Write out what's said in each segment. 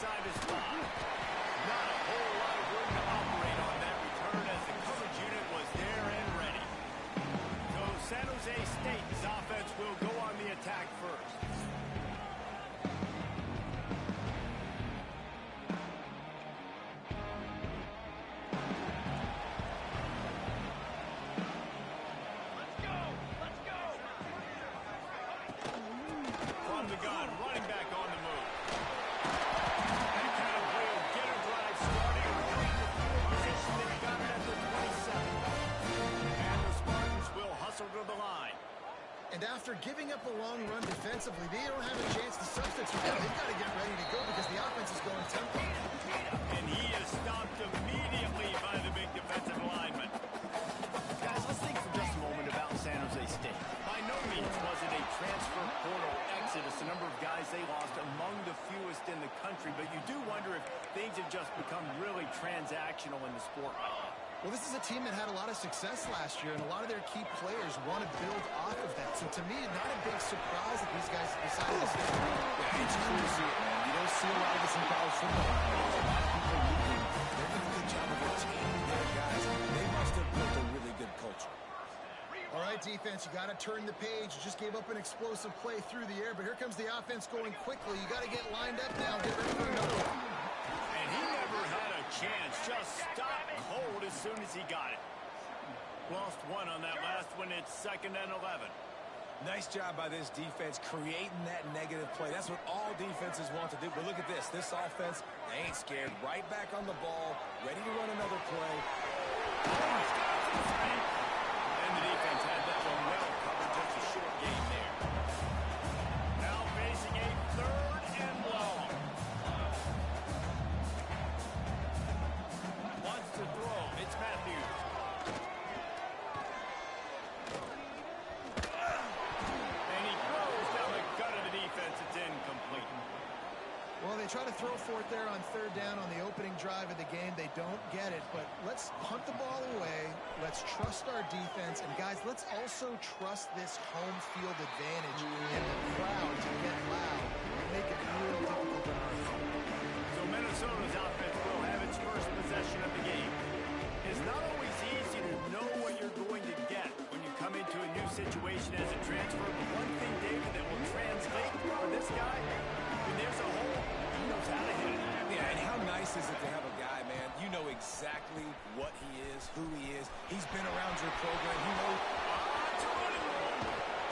inside his 5. Not a whole lot of room to operate on that return as the coverage unit was there and ready. So San Jose State's offense will go on the attack first. From the gun, running back on the move. That kind of play will get a drive started and take the field position. They've got it at the 27. And the Spartans will hustle to the line. And after giving up a long run defensively, they don't have a chance to substitute. They've got to get ready to go because the offense is going tempo. And he is stopped immediately by the big defensive lineman. Guys, let's think for just a moment about San Jose State. By no means was it a transfer portal exodus, the number of guys they lost among the fewest in the country, but you do wonder if things have just become really transactional in the sport right now. Well, this is a team that had a lot of success last year, and a lot of their key players want to build off of that. So to me, not a big surprise that these guys decided to stay. Yeah, it's cool to see it, man. You don't see a lot of this in college football. A lot of people leaving. They're doing a good job of retaining their guys. They must have built a really good culture. All right, defense, you got to turn the page. You just gave up an explosive play through the air, but here comes the offense going quickly. You got to get lined up now. Get ready for another one. And he never had a chance. Just stopped cold as soon as he got it. Lost one on that last one. It's 2nd and 11. Nice job by this defense creating that negative play. That's what all defenses want to do. But look at this. This offense, they ain't scared. Right back on the ball, ready to run another play. And the defense had that one well covered. Just a short gain there. Now facing a 3rd and long. Wants to throw. It's Matthews. And he throws down the gut of the defense. It's incomplete. Well, they try to throw for it there on 3rd down on the opening drive of the game. They don't get it, but let's punt the ball away. Let's trust our defense. And, guys, let's also trust this home field advantage and the crowd to get loud and make it real difficult on our team. So Minnesota's offense will have its first possession of the game. It's not always easy to know what you're going to get when you come into a new situation as a transfer. But one thing, David, that will translate for this guy, when there's a hole, he knows how to hit it. Yeah, and how nice is it to have a guy, man, you know exactly what he is, who he is. He's been around your program. You know. It's a running roll.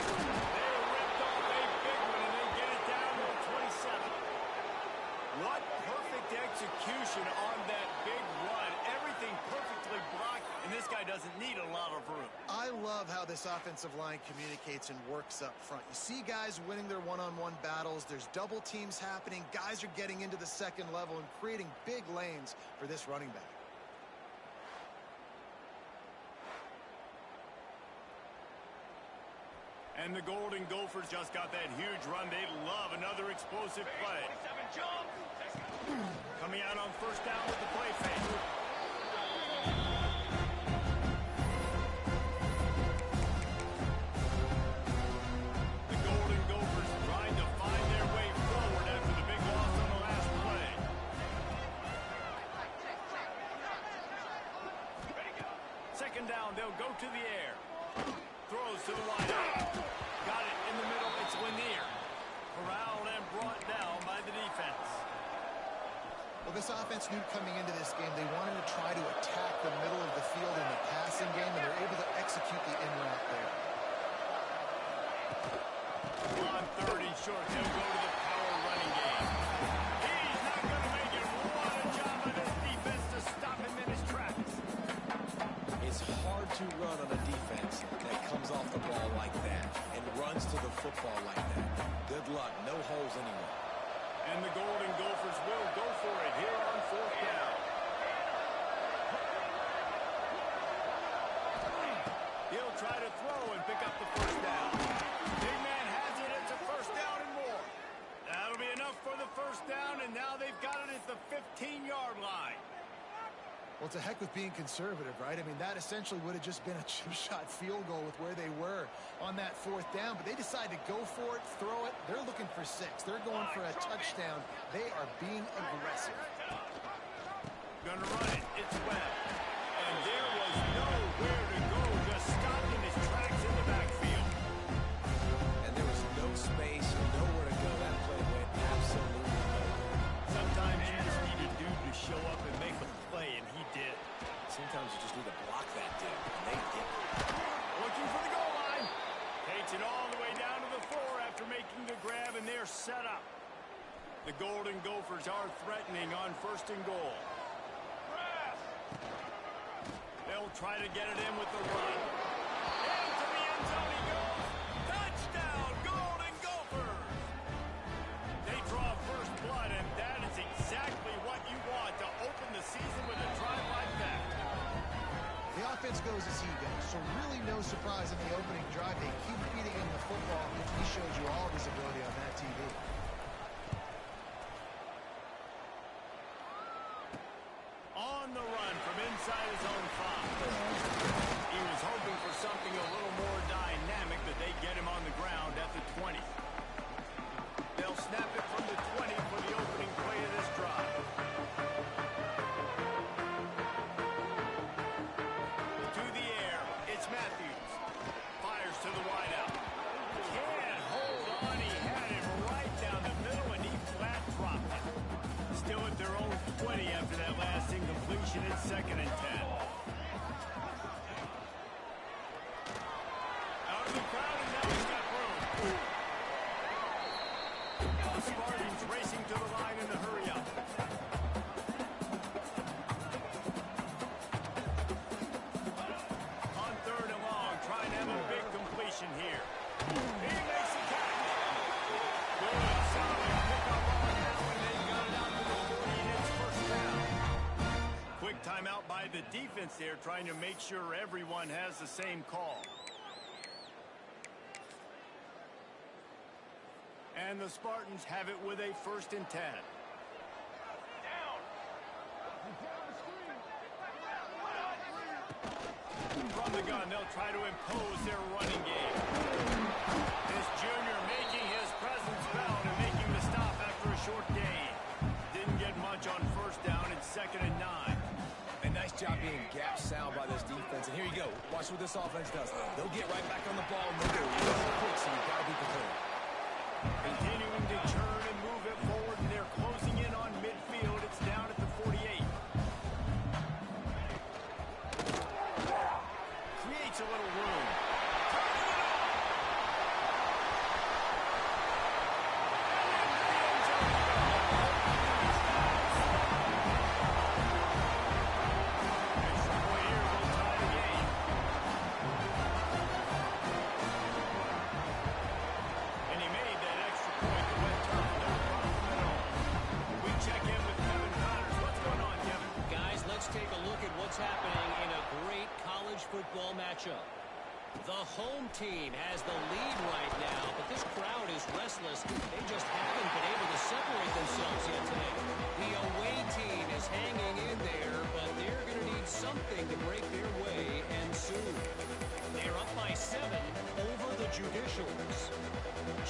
They ripped off a big one, and they get it down to 27. What perfect execution on that big run. Everything perfectly blocked, and this guy doesn't need a lot of room. I love how this offensive line communicates and works up front. You see guys winning their one-on-one battles. There's double teams happening. Guys are getting into the second level and creating big lanes for this running back. And the Golden Gophers just got that huge run. They love another explosive play. Coming out on 1st down with the play fake. The Golden Gophers trying to find their way forward after the big loss on the last play. 2nd down, they'll go to the air. Throws to the wideout. Got it in the middle. It's Lanier. Corralled and brought down by the defense. Well, this offense knew coming into this game they wanted to try to attack the middle of the field in the passing game, and they're able to execute the in-route there. On 30 short, they'll go to the power running game. He's not going to make it. What a job by this defense to stop him in his tracks. It's hard to run on a defense that comes off the ball like that and runs to the football like that. Good luck. No holes anywhere. And the Golden Gophers will go for it here on 4th down. He'll try to throw and pick up the 1st down. Big man has it. It's a 1st down and more. That'll be enough for the 1st down, and now they've got it at the 15-yard line. Well, it's a heck of being conservative, right? I mean, that essentially would have just been a chip shot field goal with where they were on that 4th down, but they decide to go for it, throw it. They're looking for 6. They're going for a touchdown. They are being aggressive. Gonna run it. It's Webb. And there was nowhere to go. Just stopped in his tracks in the backfield. And there was no space, nowhere to go. That play went absolutely nowhere. Sometimes you just need a dude to show up and make a play, and he did. Sometimes you just need to block that dude, and they did. Looking for the goal line. Takes it all the way down to the 4 after making the grab, and they're set up. The Golden Gophers are threatening on 1st and goal. They'll try to get it in with the run. Into the end zone he goes. Touchdown, Golden Gophers! They draw first blood, and that is exactly what you want to open the season with a drive like that. The offense goes as he goes, so really no surprise in the opening drive. They keep feeding him the football, which he showed you all of his ability on that TV. On the run from inside his own 5. He was hoping for something a little more dynamic, but they get him on the ground at the 20. They'll snap it from the 20 for the opening play of this drive. To the air, it's Matthews. Fires to the wideout. Can't hold on. He had it right down the middle, and he flat dropped it. Still at their own 20 after that last incompletion. It's 2nd and 10. Out of the crowd, and now he's got room. The Spartans racing to the line in the hurry up. On 3rd and long, trying to have a big completion here. He makes the catch. Good, solid pickup on that one. They got it out to the 40, and it's 1st down. Quick timeout by the defense there, trying to make sure everyone has the same call. And the Spartans have it with a 1st and 10. From the gun, they'll try to impose their running game. This junior making his presence felt and making the stop after a short gain. Didn't get much on 1st down. It's 2nd and 9. A nice job being gap sound by this defense. And here you go. Watch what this offense does. They'll get right back on the ball and they'll go really quick, so you've got to be prepared. Continuing to turn and move it forward, and they're closing in on midfield. It's down at the 48. Creates a little room. Football matchup. The home team has the lead right now, but this crowd is restless. They just haven't been able to separate themselves yet today. The away team is hanging in there, but they're going to need something to break their way, and soon. They're up by 7 over the Judicials.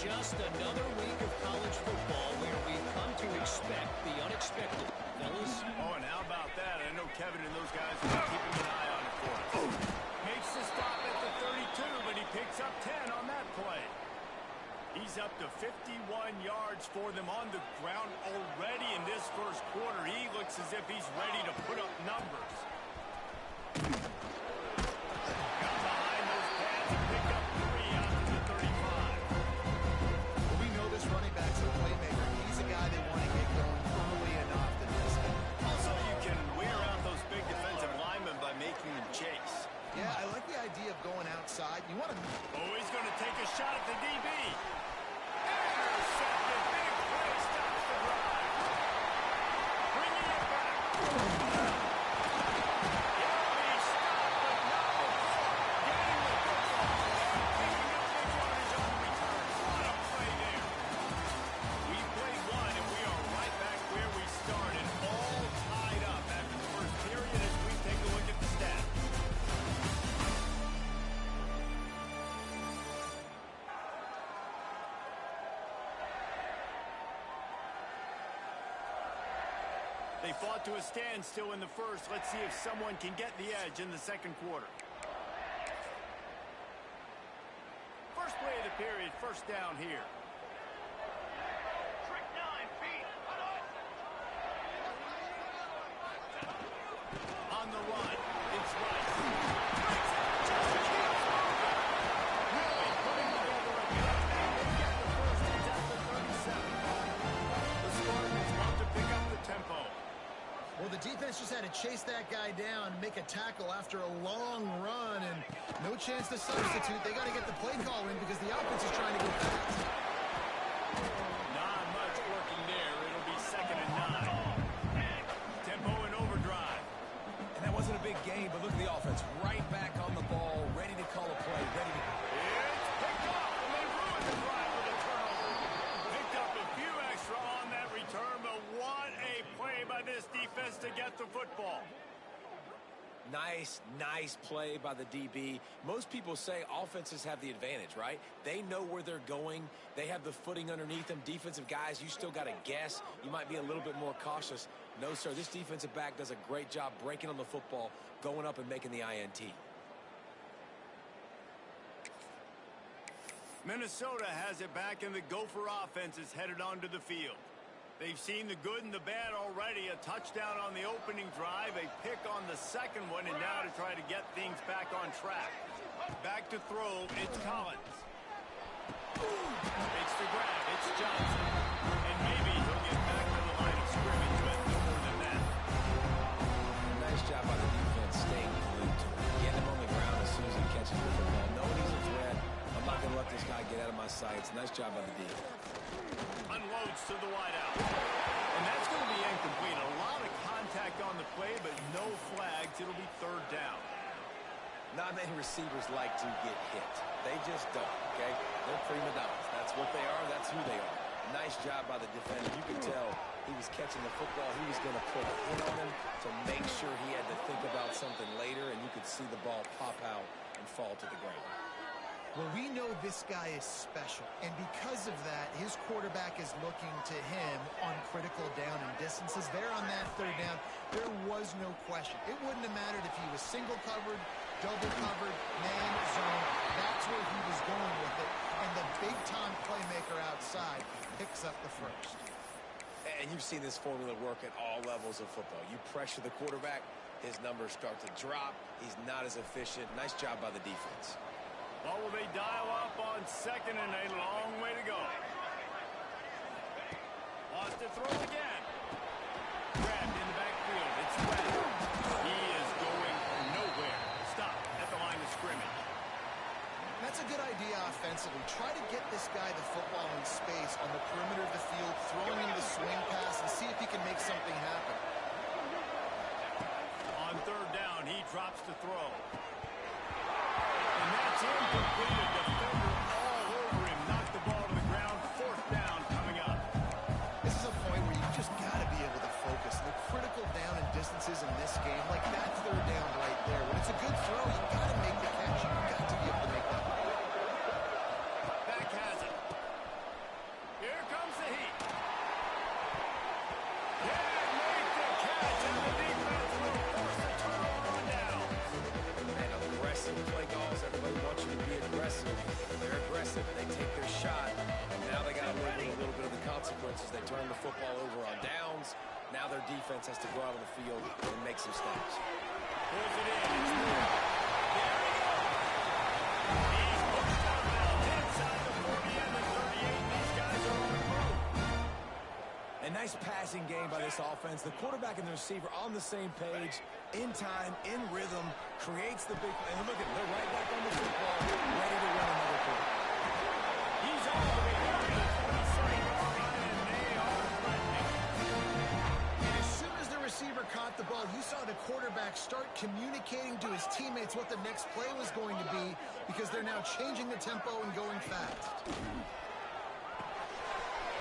Just another week of college football where we've come to expect the unexpected. Fellas? Oh, and how about that? I know Kevin and those guys are keeping an eye on it for us. Makes the stop at the 32, but he picks up 10 on that play. He's up to 51 yards for them on the ground already in this 1st quarter. He looks as if he's ready to put up numbers. Got behind those pads and picked up 3 out to the 35. Well, we know this running back's a playmaker. He's a guy they want to get going early and often. Also, you can wear out those big defensive linemen by making them chase. Yeah, I like the idea of going outside. You want to... Oh, he's going to take a shot at the DB. Intercepted. Big play. Stops the drive. Bringing it back. He'll be stopped, but no. Getting the football. Picking up big yardage on the return. What a play there. We played one, and we are right back where we started. All tied up after the 1st period as we They fought to a standstill in the first. Let's see if someone can get the edge in the second quarter. First play of the period, first down here. On the run, it's Rice. Really putting together a comeback. They get the first. It's at the 37. The Spartans want to pick up the tempo. Well, the defense just had to chase that guy down, make a tackle after a long run, and no chance to substitute. They got to get the play call in because the offense is trying to go fast. Not much working there. It'll be 2nd and 9. Tempo and overdrive. And that wasn't a big gain, but look at the offense. Right back on the ball, ready to call a play, ready to... It's picked off, and they ruined the drive with a turnover. Picked up a few extra on that return, but what a play by this defense to get the football. Nice play by the DB. Most people say offenses have the advantage, right? They know where they're going. They have the footing underneath them. Defensive guys, you still got to guess. You might be a little bit more cautious. No, sir, this defensive back does a great job breaking on the football, going up and making the INT. Minnesota has it back, and the Gopher offense is headed onto the field. They've seen the good and the bad already. A touchdown on the opening drive, a pick on the second one, and now to try to get things back on track. Back to throw, it's Collins. It's the grab, it's Johnson. And maybe he'll get back to the line of scrimmage, but no more than that. Nice job by the defense staying glued to him. Get him on the ground as soon as he catches the football. Knowing he's a threat, I'm not going to let this guy get out of my sights. Nice job by the D. Unloads to the wideout. And that's going to be incomplete. A lot of contact on the play, but no flags. It'll be 3rd down. Not many receivers like to get hit. They just don't, okay? They're prima donnas. That's what they are. That's who they are. Nice job by the defender. You can tell he was catching the football. He was going to put a hit on him to make sure he had to think about something later, and you could see the ball pop out and fall to the ground. Well, we know this guy is special, and because of that, his quarterback is looking to him on critical down and distances. There on that 3rd down, there was no question. It wouldn't have mattered if he was single covered, double covered, man, zone. That's where he was going with it, and the big-time playmaker outside picks up the first. And you've seen this formula work at all levels of football. You pressure the quarterback, his numbers start to drop. He's not as efficient. Nice job by the defense. Well, will they dial up on 2nd and a long way to go? Wants to throw again. Grabbed in the backfield. It's Webb. He is going nowhere. Stop at the line of scrimmage. That's a good idea offensively. Try to get this guy the football in space on the perimeter of the field, throwing him the swing pass, and see if he can make something happen. On 3rd down, he drops to throw. And that's incomplete. A defender all over him. Knocked the ball to the ground. 4th down coming up. This is a point where you just got to be able to focus. The critical down and distances in this game, like that 3rd down right there. When it's a good throw, you got to make the catch. You've got to be able to make that play. Back has it. Here comes the heat. Yeah, make the catch, and the defense will force a turnover on down. And aggressive play calls. Everybody wants you to be aggressive. They're aggressive. They take their shot. And now they got to live with a little bit of the consequences. They turn the football over on downs. Now their defense has to go out on the field and make some stops. Pulls it in. It's Moore. There he goes. He's pushed out now inside the 40 and the 38. These guys are on the move. A nice passing game by this offense. The quarterback and the receiver on the same page, in time, in rhythm, creates the big play. And look at them, they're right back on the football, ready to run another play. He's all the way down to the 27-yard line, and they are threatening. And as soon as the receiver caught the ball, you saw the quarterback start communicating to his teammates what the next play was going to be because they're now changing the tempo and going fast.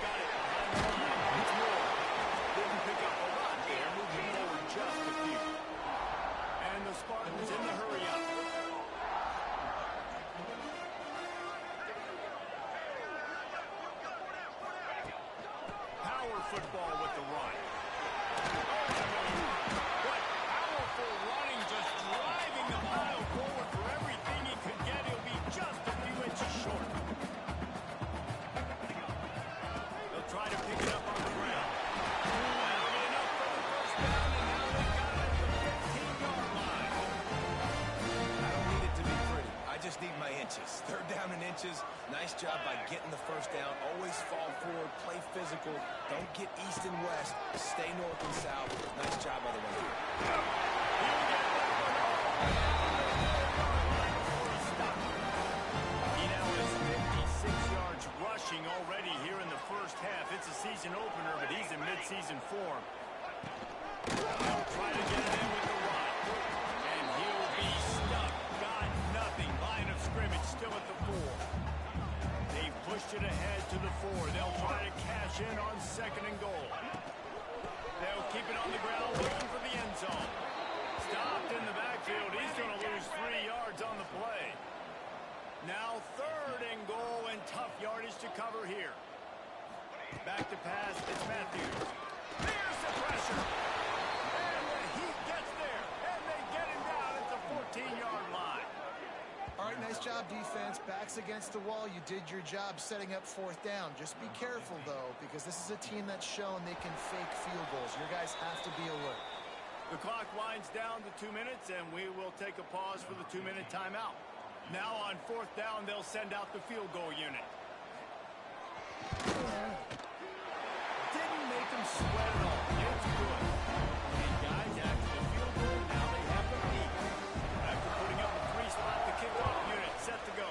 Got it. It's Moore. Didn't pick up a lot there. Moving forward just a few. And the Spartans in the hurry up. Power football with the run. Oh, getting the first down. Always fall forward, play physical. Don't get east and west. Stay north and south. Nice job by the running back. He now has 56 yards rushing already here in the first half. It's a season opener, but he's in midseason form. He'll try to get it in with the run. And he'll be stuck. Got nothing. Line of scrimmage still at the 4. They've pushed it ahead to the 4. They'll try to cash in on 2nd and goal. They'll keep it on the ground, looking for the end zone. Stopped in the backfield. He's going to lose 3 yards on the play. Now 3rd and goal, and tough yardage to cover here. Back to pass. It's Matthews. There's the pressure. And he gets there. And they get him down at the 14-yard line. All right, nice job, defense. Backs against the wall. You did your job setting up 4th down. Just be careful, though, because this is a team that's shown they can fake field goals. Your guys have to be alert. The clock winds down to 2 minutes, and we will take a pause for the 2-minute timeout. Now on 4th down, they'll send out the field goal unit. Didn't make them sweat at all. It's good. And guys, after the field goal, now they have the lead. After putting up a 3-spot, the kickoff unit set to go.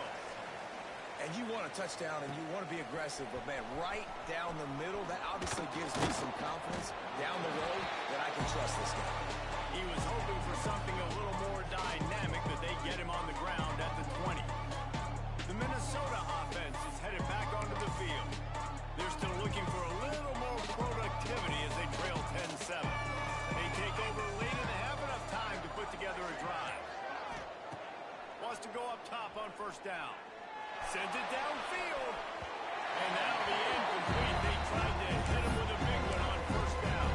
And you want a touchdown and you want to be aggressive, but man, right down the middle, that obviously gives me some confidence down the road that I can trust this guy. He was hoping for something a little more dynamic, but they get him on the ground at the 20. The Minnesota offense is headed back onto the field. They're still looking for a little more productivity as they trail 10-7. They take over late in the half, enough time to put together a drive. Wants to go up top on 1st down. Sends it downfield. And that'll be incomplete. They tried to hit him with a big one on 1st down.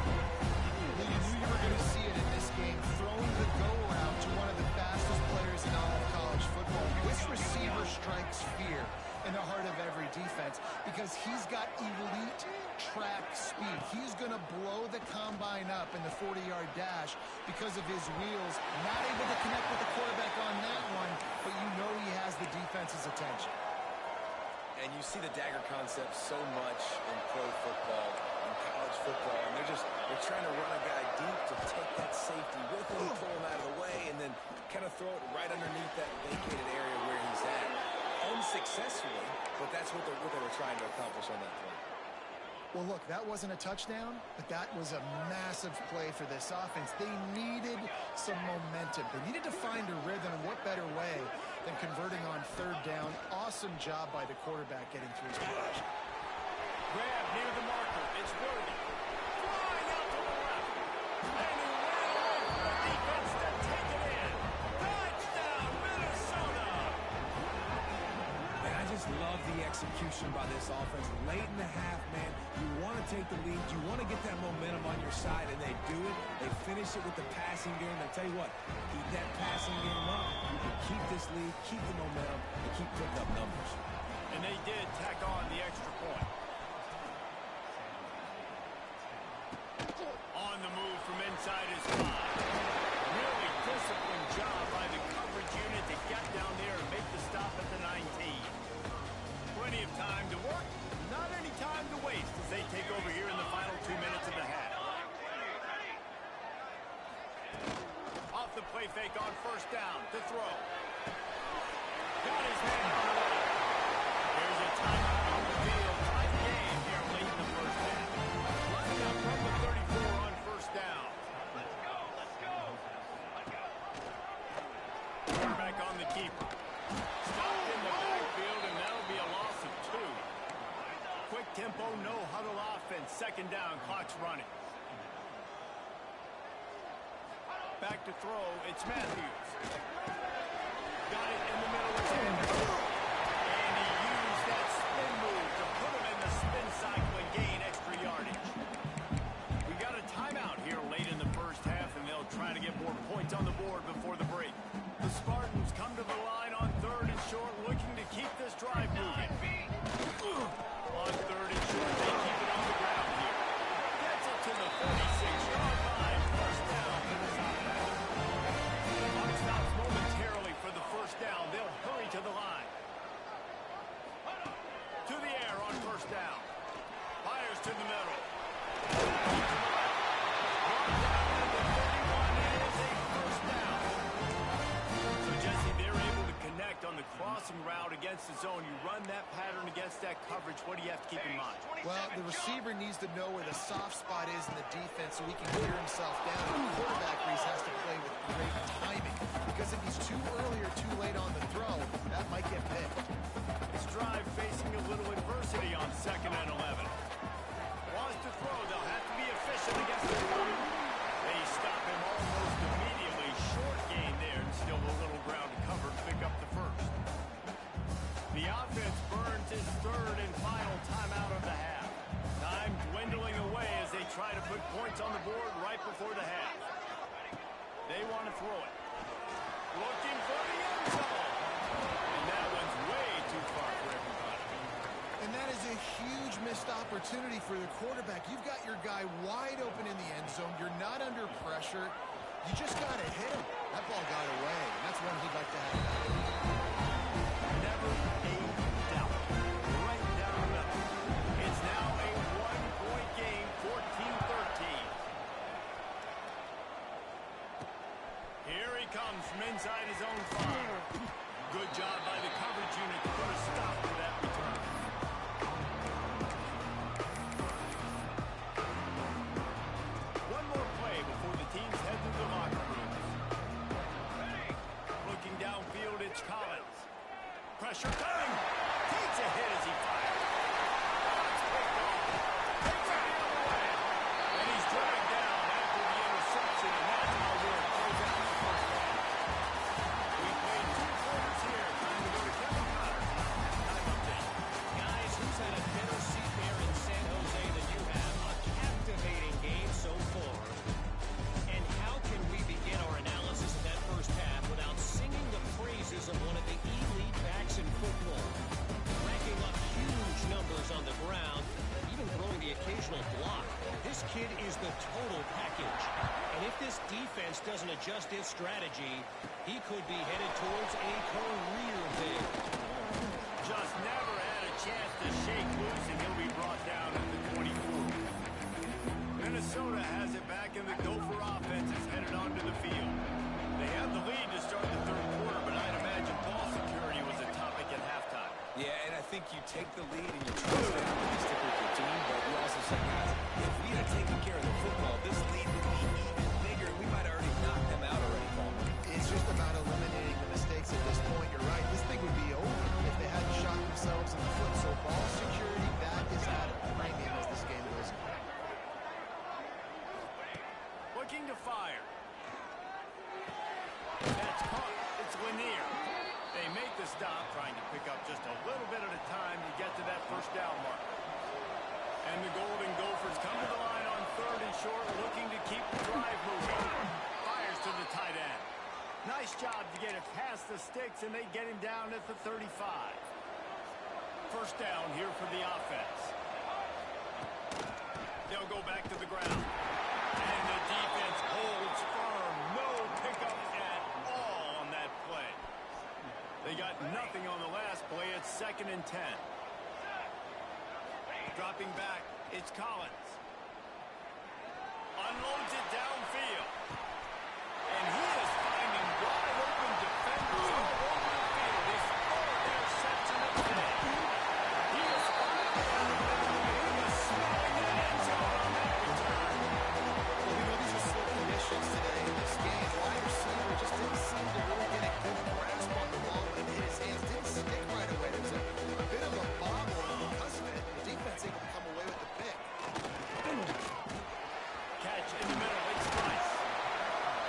Well, you knew you were going to see it in this game, throwing the go route to one of the fastest players in all of college football. This receiver strikes fear in the heart of every defense because he's got elite track speed. He's going to blow the combine up in the 40-yard dash because of his wheels. Not able to connect with the quarterback on that one, but you know he has the defense's attention. And you see the dagger concept so much in pro football, in college football, and they're trying to run a guy deep to take that safety with him, pull him out of the way, and then kind of throw it right underneath that vacated area where he's at. Unsuccessfully, but that's what they were trying to accomplish on that play. Well, look, that wasn't a touchdown, but that was a massive play for this offense. They needed some momentum. They needed to find a rhythm, and what better way than converting on 3rd down. Awesome job by the quarterback getting through his progression. Grab near the marker. It's Worthy. Flying out to the left. And he ran away from the defense to take it in. Touchdown, Minnesota! Man, I just love the execution by this offense. Late in the half, man, you want to take the lead. You want to get that momentum on your side, and they do it. They finish it with the passing game. I tell you what, keep that passing game up. You can keep this lead, keep the momentum, and keep putting up numbers. And they did tack on the extra point. On the move from inside his 5. Really disciplined job by the coverage unit to get down there and make the stop at the 19. Plenty of time to work, not any time to waste as they take over here in the final 2 minutes of the half. Off the play fake on 1st down to throw. Got his hand on the way. There's a timeout on the field. Tight game here late in the first half. Line up from the 34 on 1st down. Let's go. Quarterback on the keeper. Stopped in the backfield, and that'll be a loss of 2. Quick tempo, no huddle offense. 2nd down, clock's running. Back to throw, it's Matthews. Got it in the middle of his hand. And he used that spin move to put him in the spin cycle and gain extra yardage. We got a timeout here late in the first half, and they'll try to get more points on the board before the break. The Spartans come to the line on 3rd and short, looking to keep this drive moving. On 3rd and short, they keep it on the ground here. Gets it to the 46-yard line. 1st down for the Spartans. Clock stops momentarily for the 1st down. They'll hurry to the line. to the middle. Brought down at the 31. It is a first down. So, Jesse, they're able to connect on the crossing route against the zone. You run that pattern against that coverage. What do you have to keep in mind? Well, the receiver needs to know where the soft spot is in the defense so he can clear himself down. And the quarterback, Reese, has to play with great timing. Because if he's too early or too late on the throw, that might get picked. This drive facing a little adversity on 2nd and 11. Wants to throw. They'll have to be efficient against the run. They stop him almost immediately. Short gain there and still a little ground to cover to pick up the first. The offense burns his 3rd and final timeout of the half. Time dwindling away as they try to put points on the board right before the half. They want to throw it. Looking for the end zone. And that one's way too far for everybody. And that is a huge missed opportunity for the quarterback. You've got your guy wide open in the end zone. You're not under pressure. You just got to hit him. That ball got away. And that's one he'd like to have back. Never a doubt. Right down the middle. It's now a 1-point game, 14-13. Here he comes from inside his own 5. Good job by the coverage unit to put a stop to that return. One more play before the teams head to the locker rooms. Looking downfield, it's Collins. Pressure coming. Takes a hit as he fires. It's picked off. Takes it the other way. And he's dragged down after the interception, and that's how we'll close out the first half. We played 2 quarters here. Time to go to Kevin Connor. Time update. Guys, who's had a better seat there in San Jose than you have? A captivating game so far. And how can we begin our analysis of that first half without singing the praises of one of the elite backs in football? Racking up huge numbers on the ground, even throwing the occasional block. This kid is the total package. And if this defense doesn't adjust its strategy, he could be headed towards a career day. Just never had a chance to shake loose, and he'll be brought down at the 24. Minnesota has it back, and the Gopher offense is headed onto the field. They have the lead to start the 3rd quarter, but I'd imagine ball security was a topic at halftime. Yeah, and I think you take the lead and you trust that you stick with your team, but we also say, guys, if we had taken care of the football, this lead would be even bigger. We might have already knocked them out already, Palmer. It's just about eliminating the mistakes at this point. You're right. This thing would be over if they hadn't shot themselves in the foot. So ball security, that is at a premium as this game goes on. Looking to fire. That's caught. It's Lanier. They make the stop, trying to pick up just a little bit at a time to get to that first down mark. And the Golden Gophers come to the line on 3rd and short, looking to keep the drive moving. Fires to the tight end. Nice job to get it past the sticks, and they get him down at the 35. First down here for the offense. They'll go back to the ground. And the defense holds firm. No pickup at all on that play. They got nothing on the last play. It's 2nd and 10. Dropping back, it's Collins. Unloads it downfield. And he is finding wide open defenders all over the field. His 4th interception of the day. He is finally out of the way. He is smelling that end zone on that return. Well, we know these are slow conditions today in this game. Wide receiver just didn't seem to really get a good grasp on the ball when it hit his hands. Didn't stick right away. It was a bit of a bobble, and because of it, the defense able to come away with the pick. Catch in the middle. It's Rice.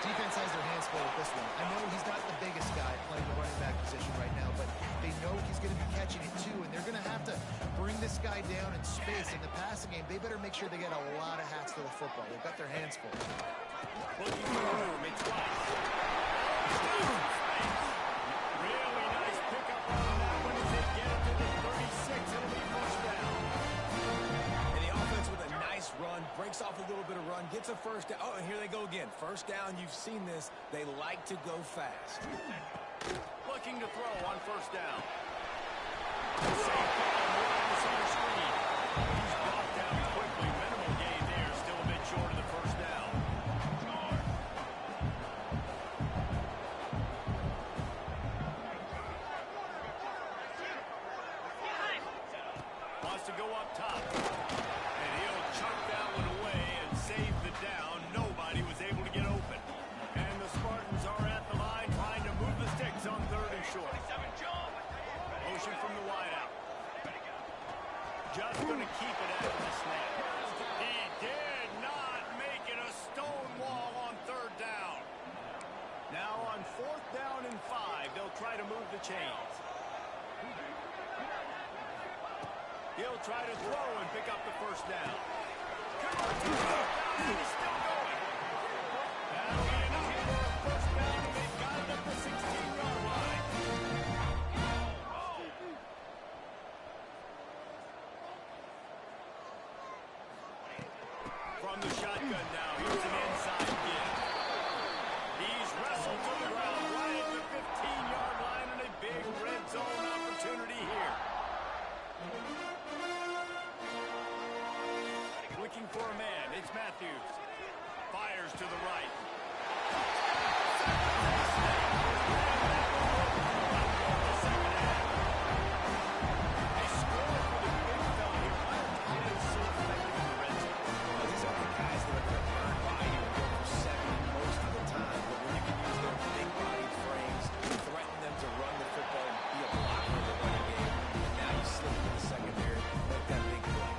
Defense has their hands full with this one. I know he's not the biggest guy playing the running back position right now, but they know he's going to be catching it too, and they're going to have to bring this guy down in space. In the passing game, they better make sure they get a lot of hats to the football. They've got their hands full. Looking for room. It's Rice. Really nice pickup on that one as they get it to the 36. It'll be first down. And the offense with a nice run, breaks off a little bit of run, gets a first down. Oh, and here they go again. First down, you've seen this. They like to go fast. Looking to throw on first down. Safe on the wide receiver screen. He's brought down quickly. Wants to go up top. And he'll chuck that one away and save the down. Nobody was able to get open. And the Spartans are at the line trying to move the sticks on 3rd and short. Motion from the wideout. Just going to keep it after the snap. He did not make it a stone wall on 3rd down. Now on 4th down and 5, they'll try to move the chains. He'll try to throw and pick up the 1st down. He's still going. That'll be enough for a 1st down, and they've got it at the 16-yard line. From the shotgun now, here's an inside give. He's wrestled to the ground right at the 15-yard line, and a big red zone opportunity here. Looking for a man. It's Matthews. Fires to the right. They score for the big fella here. Why are tight ends so effective in the red zone? Well, these are the guys that are going to burn body and go for 7 most of the time. But when you can use their big body frames, threaten them to run the football and be a blocker in the running game, and now you slip into the secondary, make that big play.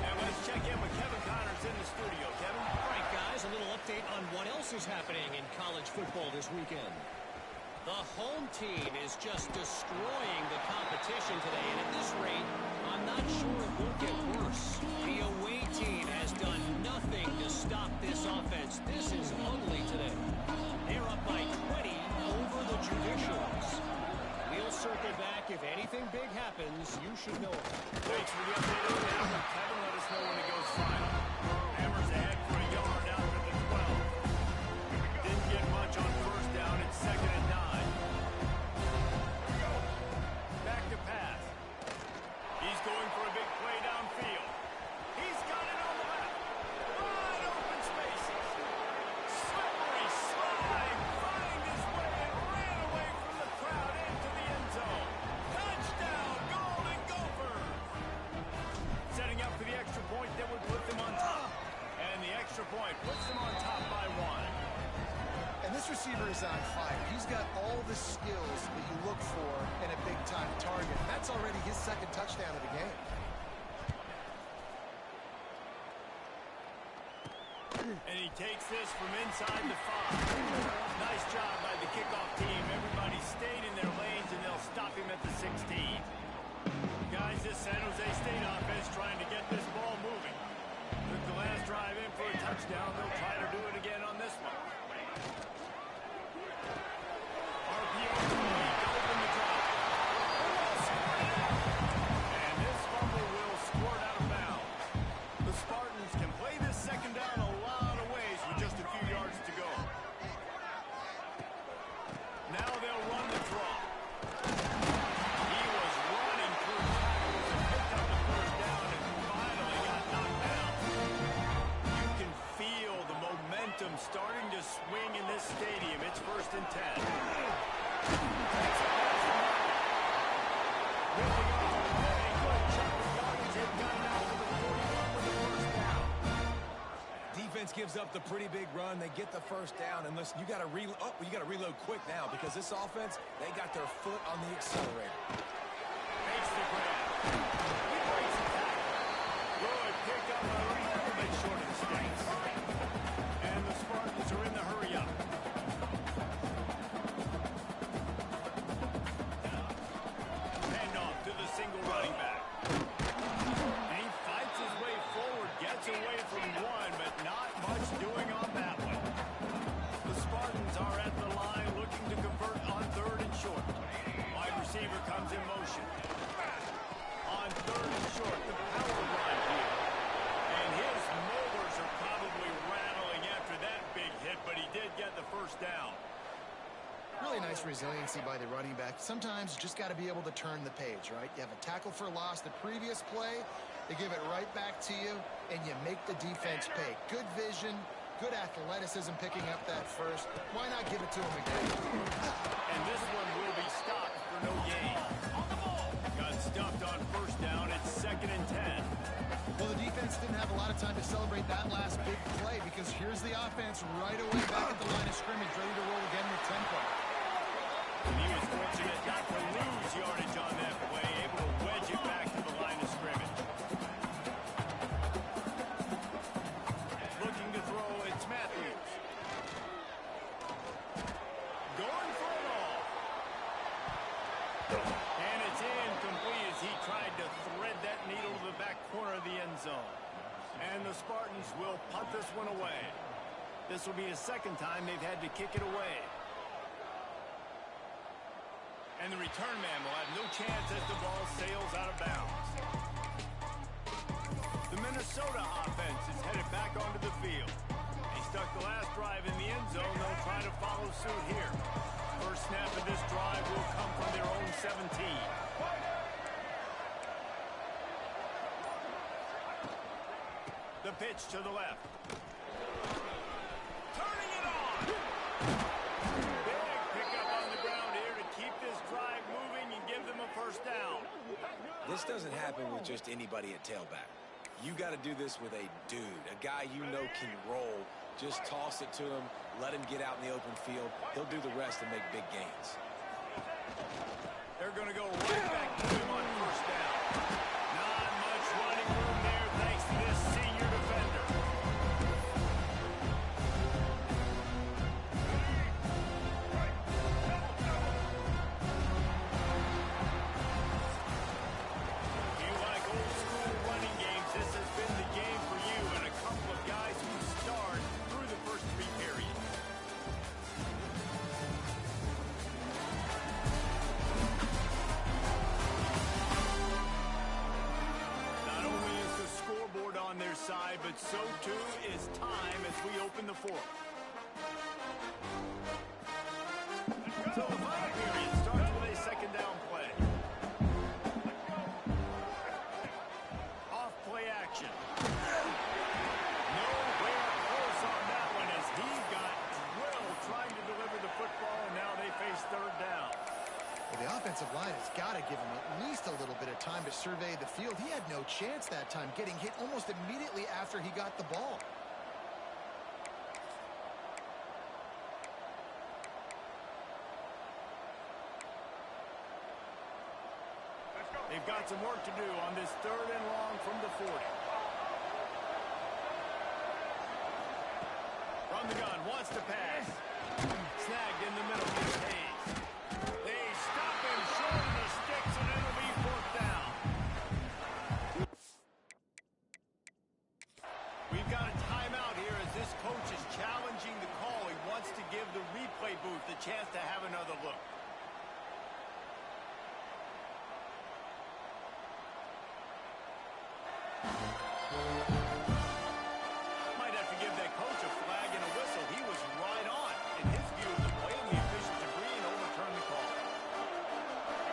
And let's check in with Kevin Connors in the studio. Kevin? All right, guys, a little update on what else is happening in college football this weekend. The home team is just destroying the competition today, and at this rate, I'm not sure it won't get worse. The away team has done nothing to stop this offense. This is ugly today. They're up by 20 over the Judicials. We'll circle back. If anything big happens, you should know it. Thanks for the update on that one, Kevin. Let us know when it goes final. Hammers ahead for a yard out to the 12. Didn't get much on 1st down. It's 2nd and 9. Back to pass. He's going for a big play downfield. He's got it on the left. Wide open spaces. Slippery slide. Find his way and ran away from the crowd into the end zone. Touchdown, Golden Gophers. Setting up for the extra point that would put them on top. And the extra point puts them on top by 1. And this receiver is on fire. He's got all the skills that you look for in a big-time target. That's already his 2nd touchdown of the game. And he takes this from inside the 5. Nice job by the kickoff team. Everybody stayed in their lanes, and they'll stop him at the 16. Guys, this San Jose State offense trying to get this ball moving. Took the last drive in for a touchdown. They'll try to do it again on this one. RPO complete to open the drive. And this fumble will squirt out of bounds. The Spartans can play this 2nd down a lot of ways with just a few yards to go. Now they'll run the draw. He was running through tackles and picked up the 1st down and finally got knocked down. You can feel the momentum starting to swing in this stadium. It's 1st and 10. Defense gives up the pretty big run. They get the 1st down, and listen, you got to reload. Oh, you got to reload quick now because this offense, they got their foot on the accelerator. Makes the grab. He breaks the tackle. Good pick up a little bit short of the sticks. And the Spartans are in the hurry up. Handoff to the single running back. And he fights his way forward, gets away from one, but not much doing on that one. The Spartans are at the line looking to convert on 3rd and short. Wide receiver comes in motion. On 3rd and short, the power run here. And his mowers are probably rattling after that big hit, but he did get the 1st down. Really nice resiliency by the running back. Sometimes you just got to be able to turn the page, right? You have a tackle for loss the previous play, they give it right back to you, and you make the defense pay. Good vision, good athleticism picking up that 1st. Why not give it to him again? And this one will be stopped for no gain. Got stuffed on 1st down. It's 2nd and 10. of time to celebrate that last big play because here's the offense right away back at the line of scrimmage, ready to roll again with tempo. And he was fortunate not to lose yardage on that play, able to wedge it back to the line of scrimmage. Looking to throw, it's Matthews. Going for it all. And it's incomplete as he tried to thread that needle to the back corner of the end zone. And the Spartans will punt this one away. This will be the second time they've had to kick it away. And the return man will have no chance as the ball sails out of bounds. The Minnesota offense is headed back onto the field. They stuck the last drive in the end zone. They'll try to follow suit here. First snap of this drive will come from their own 17. The pitch to the left. Turning it on. Big pickup on the ground here to keep this drive moving and give them a first down. This doesn't happen with just anybody at tailback. You got to do this with a dude, a guy you know can roll. Just toss it to him, let him get out in the open field. He'll do the rest and make big gains. They're going to go right back to him on first down. Not much running room there thanks to this senior defender. You like old school running games, this has been the game for you and a couple of guys who starred through the first three periods. Not only is the scoreboard on their side, but so too is time as we open the fourth. So the final period starts with a second down play. Off play action. Nowhere close on that one as he got drilled trying to deliver the football, and now they face third down. Well, the offensive line has got to give him at least a little bit of time to survey the field. He had no chance that time, getting hit almost immediately after he got the ball. They've got some work to do on this third and long from the 40. From the gun, wants to pass. Snagged in the middle is Hayes. They stop him short of the sticks, and it'll be fourth down. We've got a timeout here as this coach is challenging the call. He wants to give the replay booth the chance to have another look. Might have to give that coach a flag and a whistle. He was right on in his view of the play, and the officials agree and overturn the call.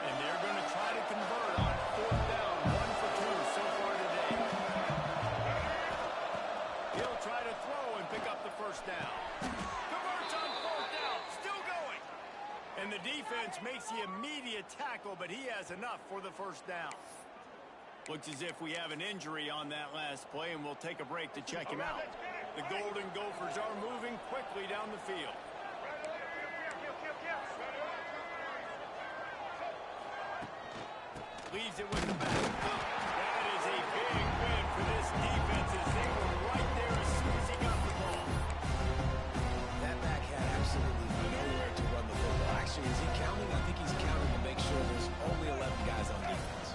And they're going to try to convert on fourth down, 1 for 2 so far today. He'll try to throw and pick up the first down. Converts on fourth down, still going. And the defense makes the immediate tackle, but he has enough for the first down. Looks as if we have an injury on that last play, and we'll take a break to check him out. The Golden Gophers are moving quickly down the field. Leaves it with the back. That is a big win for this defense as they were right there as soon as he got the ball. That back had absolutely nowhere to run the football. Actually, is he counting? I think he's counting to make sure there's only 11 guys on defense.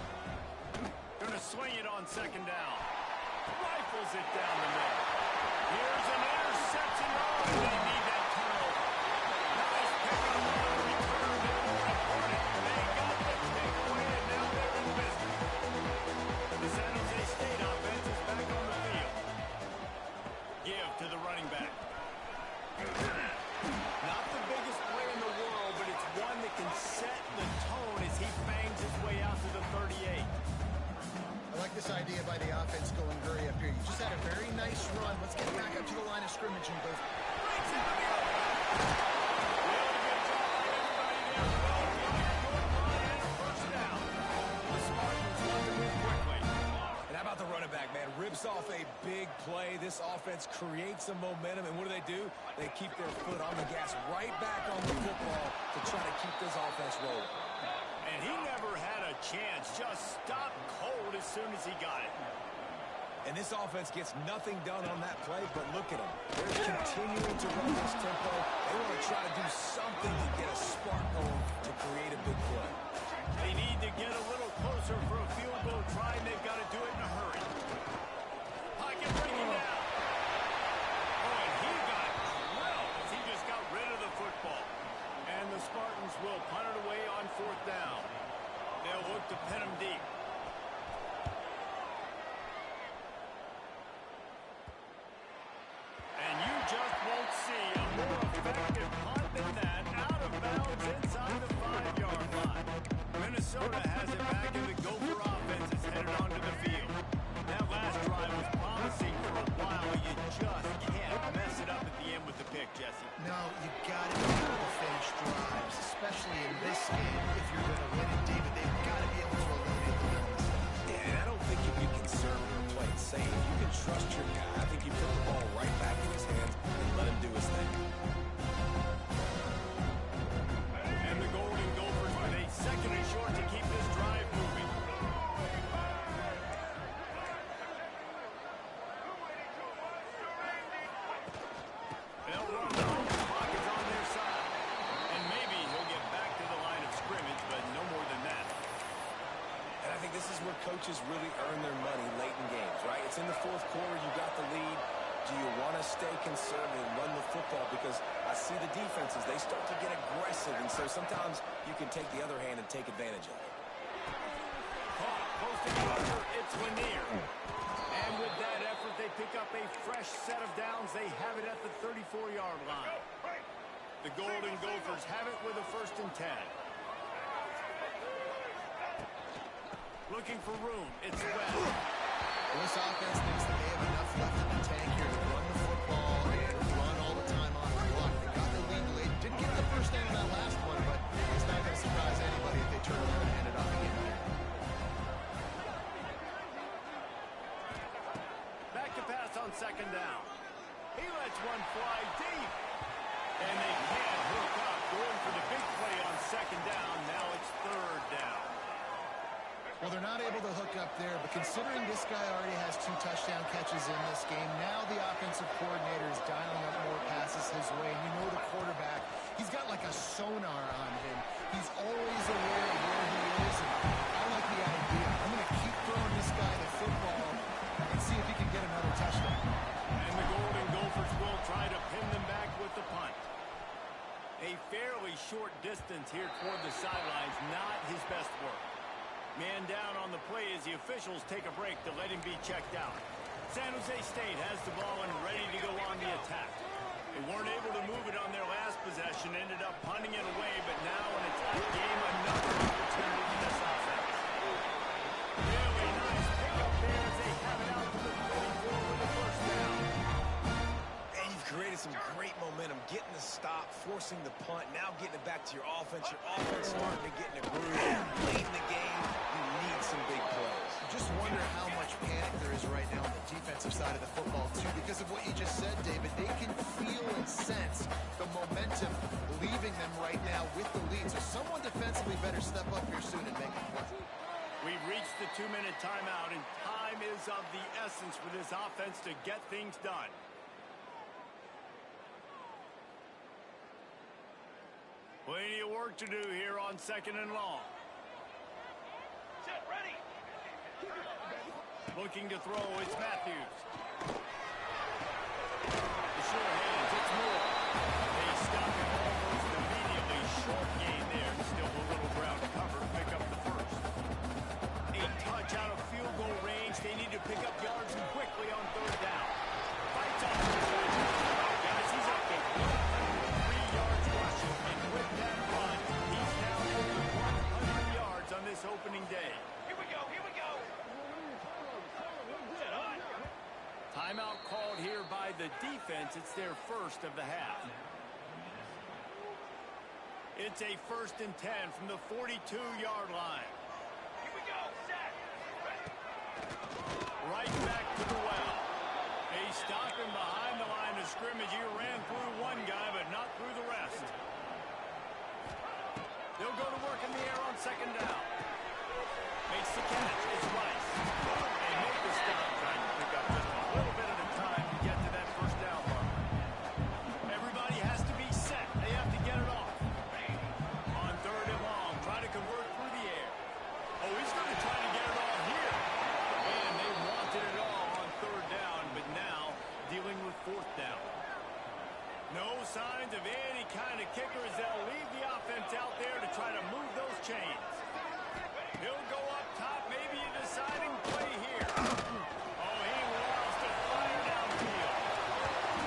Going to swing it on second down. Rifles it down the middle. Here's an interception. Oh, they need that turnover. Nice pick on the return. They were important. They got the takeaway, and now they're in business. The San Jose State offense is back on the field. Give to the running back. Not the biggest play in the world, but it's one that can set the tone as he bangs his way out to the 38. I like this idea by the offense going hurry up here. You just had a very nice run. Let's get back up to the line of scrimmage and go. Breaks into the open. Really good job by everybody there. Well blocked. Good run and a first down. The Spartans want to move quickly. And how about the running back, man? Rips off a big play. This offense creates some momentum, and what do? They keep their foot on the gas right back on the football to try to keep this offense rolling. And he never had a chance. Just stopped cold as soon as he got it. And this offense gets nothing done on that play, but look at them. They're continuing to run this tempo. They want to try to do something to get a spark going to create a big play. They need to get a little closer for a field goal try, and they've got to do it in a hurry. Pocket breaking down. Oh, and he got drilled as he just got rid of the football. And the Spartans will punt it away on 4th down. They'll look to pin him deep. And you just won't see a more effective punt than that. Out of bounds inside the 5-yard line. Minnesota has it back, and the Gopher offense is headed onto the field. That last drive was promising for a while, but you just can't mess it up at the end with the pick, Jesse. No, you got to be able to finish drives, especially in this game. If you're going to win it, David, they've got to be able to eliminate the penalties. Yeah, and I don't think you can conservative play it safe. You can trust your guy. I think you put the ball right back in his hands and let him do his thing. And the Golden Gophers with a 2nd and short to keep this drive moving. They'll run the whole clock is on their side. And maybe he'll get back to the line of scrimmage, but no more than that. And I think this is where coaches really earn their money late in games, right? It's in the 4th quarter. You got the lead. Do you want to stay conservative and run the football? Because I see the defenses, they start to get aggressive, and so sometimes you can take the other hand and take advantage of it. Posting pressure, it's Lanier. And with that effort, they pick up a fresh set of downs. They have it at the 34-yard line. The Golden Gophers have it with a 1st and 10. Looking for room, it's Webb. This offense thinks that they have enough left in the tank here to run the football and run all the time on the clock. They got the lead late. Didn't get the first down in that last one, but it's not going to surprise anybody if they turn around and hand it off again here. Back to pass on 2nd down. He lets one fly deep. And they can't hook up. Going for the big play on 2nd down. Now it's 3rd down. Well, they're not able to hook up there, but considering this guy already has 2 touchdown catches in this game, now the offensive coordinator is dialing up more passes his way. And you know the quarterback, he's got like a sonar on him. He's always aware of where he is, and I like the idea. I'm going to keep throwing this guy the football and see if he can get another touchdown. And the Golden Gophers will try to pin them back with the punt. A fairly short distance here toward the sidelines, not his best work. Man down on the play as the officials take a break to let him be checked out. San Jose State has the ball and ready to go on the attack. They weren't able to move it on their last possession, ended up punting it away, but now in a tight game, another opportunity for this offense. Really nice pickup there as they have it out to the 44 with the 1st down. And you've created some great momentum, getting the stop, forcing the punt, now getting it back to your offense. Your offense starting to get in a groove. Late in the game, you need some big plays. Just wonder how much panic there is right now on the defensive side of the football, too, because of what you just said, David. They can feel and sense the momentum leaving them right now with the lead. So someone defensively better step up here soon and make a play. We've reached the 2-minute timeout, and time is of the essence for this offense to get things done. Plenty of work to do here on 2nd and long. Set, ready. Looking to throw, it's Matthews. The sure hands, it's Moore. They stop him almost immediately. Short gain there. Still a little ground cover. Pick up the 1st. A touch out of field goal range. They need to pick up yards and quickly on 3rd down. Fights on the side. Guys, he's up to 103 yards rushing. And with that run, he's now over 100 yards on this opening day. Here we go, here we go. Timeout called here by the defense. It's their 1st of the half. It's a 1st and 10 from the 42-yard line. Here we go, set. Right back to the well. scrimmage, he ran through one guy, but not through the rest. They'll go to work in the air on second down. Makes the catch. It's Rice. They make the stop, trying to pick up just a little bit at a time to get to that first down mark. Everybody has to be set. They have to get it off. On third and long, try to convert through the air. Oh, he's going to try to get it all here. And they wanted it all on third down, but now dealing with fourth down. No signs of any kind of kickers. They'll leave the offense out there to try to move those chains. He'll go up top, maybe a deciding play here. Oh, he lost a fire downfield.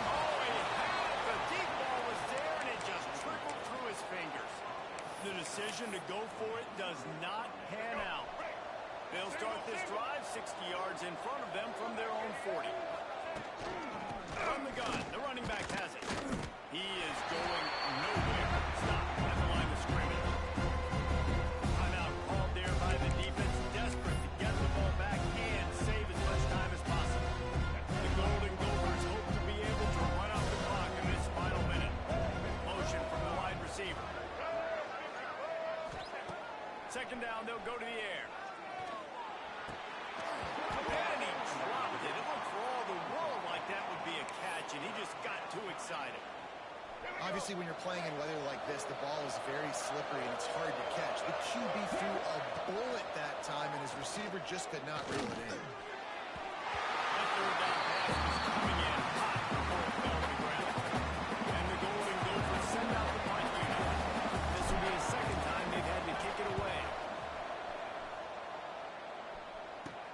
Oh, he had it. The deep ball was there, and it just trickled through his fingers. The decision to go for it does not pan out. They'll start this drive 60 yards in front of them from their own 40. From the gun, the running back has it. He is going nowhere. Stop at the line of scrimmage. Timeout called there by the defense, desperate to get the ball back and save as much time as possible. The Golden Gophers hope to be able to run out the clock in this final minute. Motion from the wide receiver. Second down, they'll go to the air. And he dropped it. It looked for all the world like that would be a catch, and he just got too excited. Obviously, when you're playing in weather like this, the ball is very slippery and it's hard to catch. The QB threw a bullet that time, and his receiver just could not reel it in. That third down pass was coming in hot before it fell to the ground. And the Golden Gophers send out the punt unit. This will be the second time they've had to kick it away.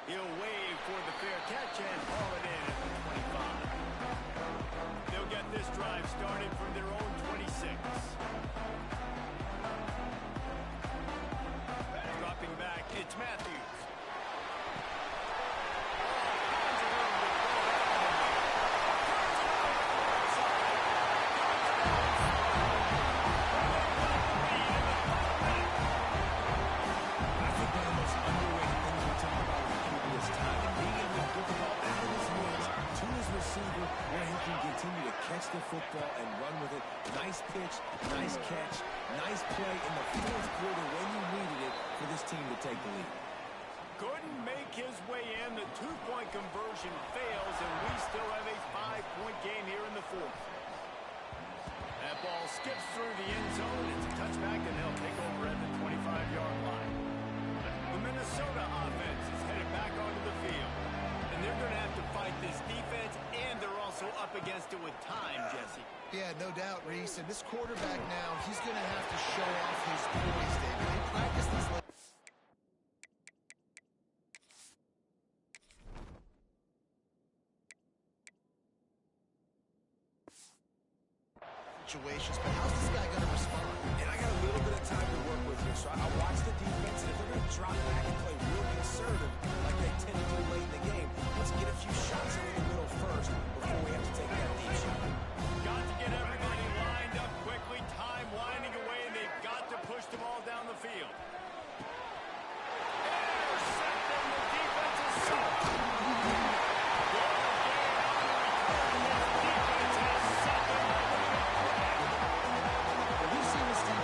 He'll wave for the fair catch and haul it in at the 25. They'll get this drive started from their own 26. Dropping back, it's Matthews. I think one of the most underrated things we talk about with QB is timing. Being able to get the ball out of his hands to his receiver where he can continue to catch the football and run with it. Nice pitch, nice catch, nice play in the fourth quarter when you needed it for this team to take the lead. Couldn't make his way in. The two-point conversion fails, and we still have a 5-point game here in the fourth. That ball skips through the end zone. It's a touchback, and they'll take over at the 25-yard line. The Minnesota offense is headed back onto the field. And they're going to have to fight this defense, and they're also up against it with time, Jesse. Yeah, no doubt, Reese. And this quarterback now, he's going to have to show off his poise, David. They practice these situations, but how's this guy going to respond? And I got a little bit of time to work with here, so I watch the defense, and if they're going to drop back and play real conservative like they tend to do late in the